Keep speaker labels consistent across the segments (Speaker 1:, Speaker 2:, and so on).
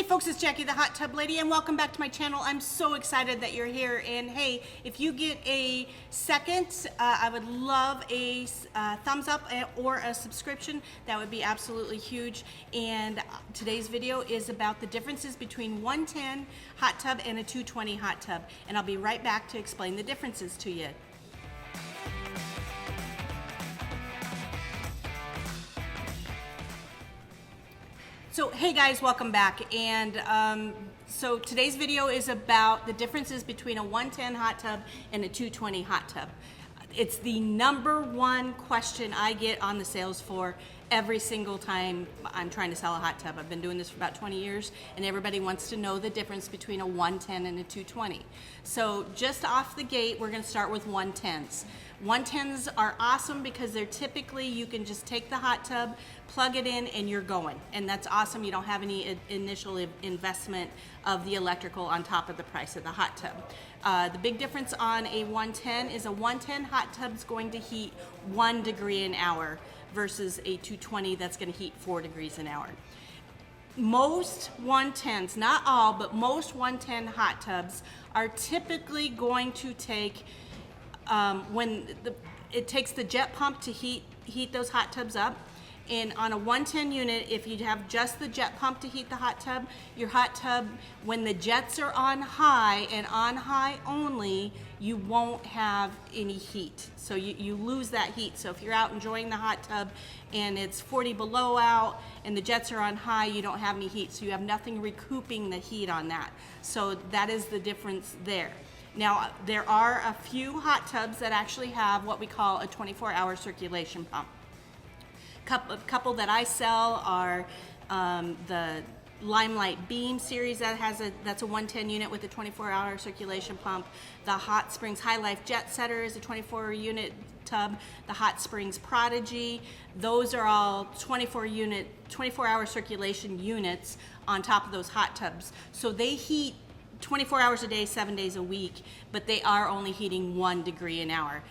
Speaker 1: Hey folks, it's Jackie the Hot Tub Lady and welcome back to my channel. I'm so excited that you're here, and hey, if you get a second, I would love a thumbs up or a subscription. That would be absolutely huge. And today's video is about the differences between 110 hot tub and a 220 hot tub, and I'll be right back to explain the differences to you. So hey guys, welcome back. And so today's video is about the differences between a 110 hot tub and a 220 hot tub. It's the #1 question I get on the sales floor every single time I'm trying to sell a hot tub. I've been doing this for about 20 years, and everybody wants to know the difference between a 110 and a 220. So just off the gate, we're going to start with 110s. 110s are awesome because they're typically, you can just take the hot tub, plug it in, and you're going. And that's awesome. You don't have any initial investment of the electrical on top of the price of the hot tub. The big difference on a 110 is a 110 hot tub is going to heat 1 degree an hour versus a 220 that's going to heat 4 degrees an hour. Most 110s, not all, but most 110 hot tubs are typically going to take, it takes the jet pump to heat those hot tubs up. And on a 110 unit, if you have just the jet pump to heat the hot tub, your hot tub, when the jets are on high and on high only, you won't have any heat. So you lose that heat. So if you're out enjoying the hot tub and it's 40 below out and the jets are on high, you don't have any heat. So you have nothing recouping the heat on that. So that is the difference there. Now, there are a few hot tubs that actually have what we call a 24-hour circulation pump. A couple that I sell are the Limelight Beam series that's a 110 unit with a 24-hour circulation pump. The Hot Springs High Life Jet Setter is a 24-unit tub. The Hot Springs Prodigy, those are all 24-hour circulation units on top of those hot tubs. So they heat 24 hours a day, 7 days a week, but they are only heating 1 degree an hour.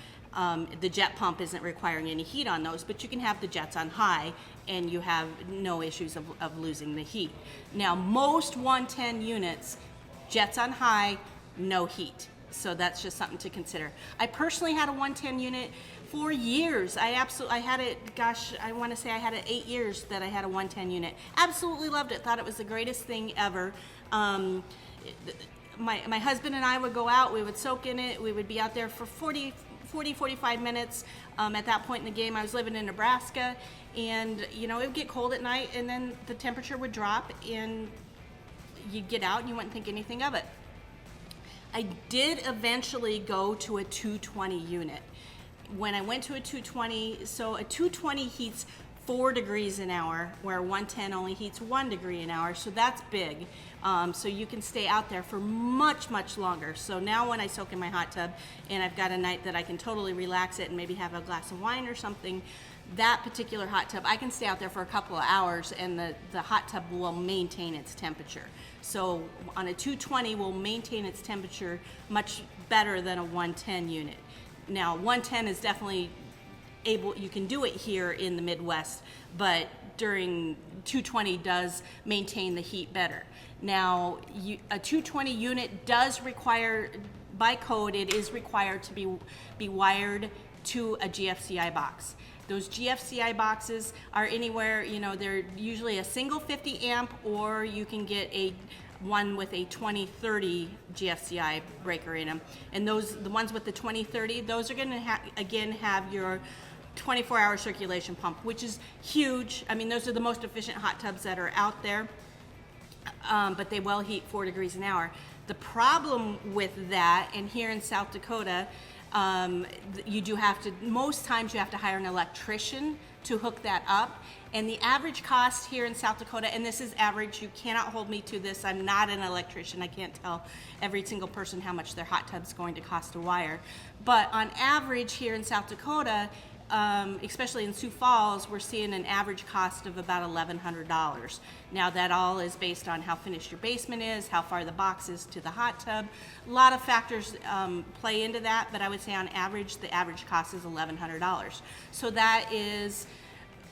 Speaker 1: The jet pump isn't requiring any heat on those, but you can have the jets on high and you have no issues of losing the heat. Now, most 110 units, jets on high, no heat. So that's just something to consider. I personally had a 110 unit for years. I had it, gosh, I want to say I had it 8 years that I had a 110 unit. Absolutely loved it. Thought it was the greatest thing ever. My husband and I would go out, we would soak in it, we would be out there for 45 minutes. At that point in the game, I was living in Nebraska, and you know, it would get cold at night, and then the temperature would drop, and you'd get out and you wouldn't think anything of it. I did eventually go to a 220 unit. When I went to a 220, so a 220 heats 4 degrees an hour, where 110 only heats 1 degree an hour, so that's big. So you can stay out there for much, much longer. So now when I soak in my hot tub and I've got a night that I can totally relax it and maybe have a glass of wine or something, that particular hot tub, I can stay out there for a couple of hours and the hot tub will maintain its temperature. So on a 220 will maintain its temperature much better than a 110 unit. Now 110 is definitely able, you can do it here in the Midwest, but during 220 does maintain the heat better. Now, a 220 unit does require, by code, it is required to be wired to a GFCI box. Those GFCI boxes are anywhere, you know, they're usually a single 50 amp, or you can get one with a 2030 GFCI breaker in them. And the ones with the 2030, those are going to again have your 24-hour circulation pump, which is huge. I mean, those are the most efficient hot tubs that are out there, but they will heat 4 degrees an hour. The problem with that, and here in South Dakota, you do have to, most times you have to hire an electrician to hook that up. And the average cost here in South Dakota, and this is average, you cannot hold me to this, I'm not an electrician, I can't tell every single person how much their hot tub's going to cost to wire. But on average here in South Dakota, especially in Sioux Falls, we're seeing an average cost of about $1,100. Now that all is based on how finished your basement is, how far the box is to the hot tub. A lot of factors play into that, but I would say on average, the average cost is $1,100. So that is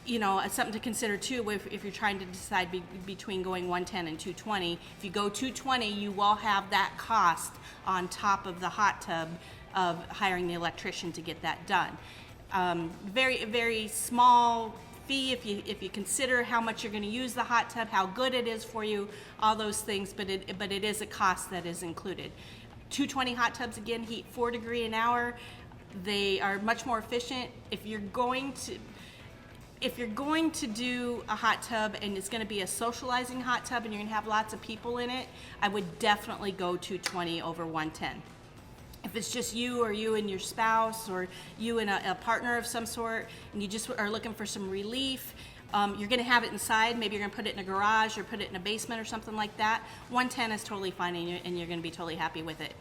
Speaker 1: you know, something to consider too if you're trying to decide between going 110 and 220. If you go 220, you will have that cost on top of the hot tub of hiring the electrician to get that done. Very small fee if you consider how much you're going to use the hot tub, how good it is for you, all those things, but it is a cost that is included. 220 hot tubs, again, heat 4 degrees an hour. They are much more efficient. If you're going to do a hot tub and it's going to be a socializing hot tub and you're going to have lots of people in it, I would definitely go 220 over 110. If it's just you or you and your spouse or you and a partner of some sort and you just are looking for some relief, you're going to have it inside. Maybe you're going to put it in a garage or put it in a basement or something like that. 110 is totally fine and you're going to be totally happy with it.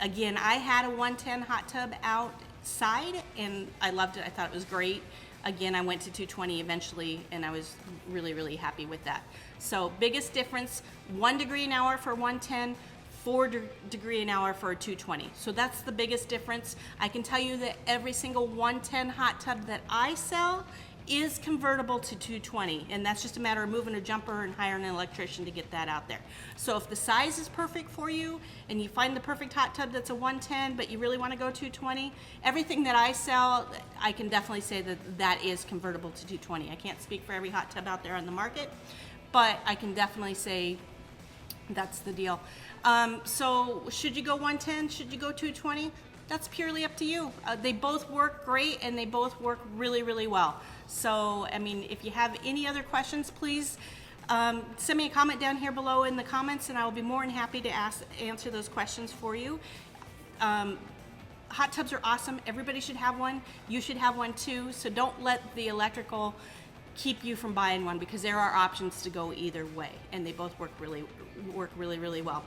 Speaker 1: Again, I had a 110 hot tub outside and I loved it. I thought it was great. Again, I went to 220 eventually and I was really happy with that. So biggest difference, 1 degree an hour for 110, 4 degree an hour for a 220. So that's the biggest difference. I can tell you that every single 110 hot tub that I sell is convertible to 220, and that's just a matter of moving a jumper and hiring an electrician to get that out there. So if the size is perfect for you and you find the perfect hot tub that's a 110 but you really want to go 220, everything that I sell, I can definitely say that is convertible to 220. I can't speak for every hot tub out there on the market, but I can definitely say that's the deal. So should you go 110? Should you go 220? That's purely up to you. They both work great and they both work really well. So, I mean, if you have any other questions, please send me a comment down here below in the comments and I will be more than happy to answer those questions for you. Hot tubs are awesome. Everybody should have one. You should have one too. So don't let the electrical keep you from buying one because there are options to go either way and they both work really well.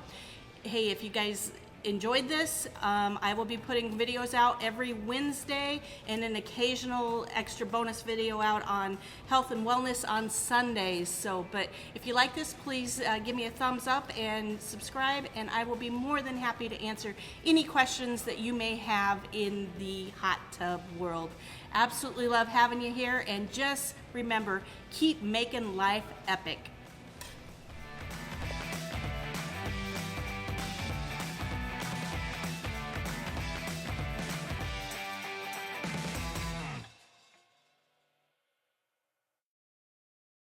Speaker 1: Hey, if you guys enjoyed this, I will be putting videos out every Wednesday and an occasional extra bonus video out on health and wellness on Sundays. So, but if you like this, please give me a thumbs up and subscribe and I will be more than happy to answer any questions that you may have in the hot tub world. Absolutely love having you here and just remember, keep making life epic.